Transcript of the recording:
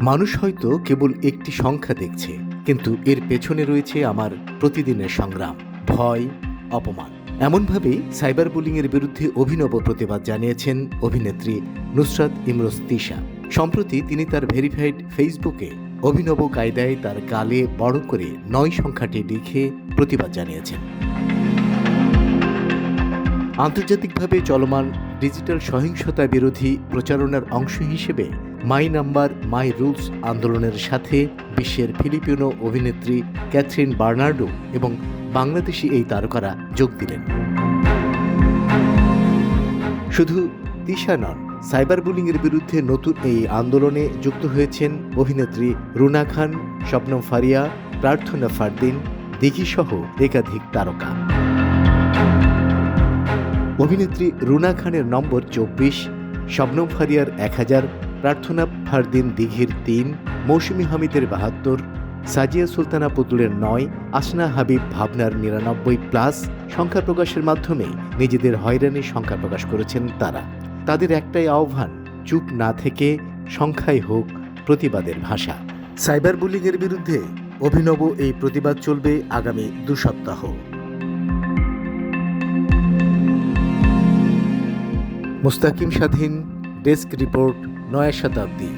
মানুষ হয়তো কেবল একটি সংখ্যা দেখছে, কিন্তু এর পেছনে রয়েছে আমার প্রতিদিনের সংগ্রাম, ভয়, অপমান। এমনভাবেই সাইবার বুলিংয়ের বিরুদ্ধে অভিনব প্রতিবাদ জানিয়েছেন অভিনেত্রী নুসরাত ইমরোজ তিশা। সম্প্রতি তিনি তার ভেরিফাইড ফেসবুকে অভিনব কায়দায় তার গালে বড় করে 9 সংখ্যাটি লিখে প্রতিবাদ জানিয়েছেন। আন্তর্জাতিকভাবে চলমান ডিজিটাল সহিংসতা বিরোধী প্রচারণার অংশ হিসেবে মাই নাম্বার মাই রুলস আন্দোলনের সাথে বিশ্বের ফিলিপিনো অভিনেত্রী ক্যাথরিন বার্নার্ডো এবং বাংলাদেশি এই তারকারা যোগ দিলেন। শুধু তিশা নন, সাইবার বুলিংয়ের বিরুদ্ধে নতুন এই আন্দোলনে যুক্ত হয়েছেন অভিনেত্রী রুনা খান, শবনম ফারিয়া, প্রার্থনা ফারদিন, দিঘিসহ একাধিক তারকা। অভিনেত্রী রুনা খানের নম্বর 24, শবনম ফারিয়ার 1000, প্রার্থনা ফারদিন দিঘির 3, মৌসুমী হামিদের 72, সাজিয়া সুলতানা পুতুলের 9, আসনা হাবিব ভাবনার 99+ সংখ্যা প্রকাশের মাধ্যমে নিজেদের হয়রানির সংখ্যা প্রকাশ করেছেন তারা। তাদের একটাই আহ্বান, চুপ না থেকে সংখ্যাই হোক প্রতিবাদের ভাষা। সাইবার বুলিংয়ের বিরুদ্ধে অভিনব এই প্রতিবাদ চলবে আগামী 2 সপ্তাহ। মুস্তাকিম স্বাধীন, ডেস্ক রিপোর্ট, নয়া শতাব্দী।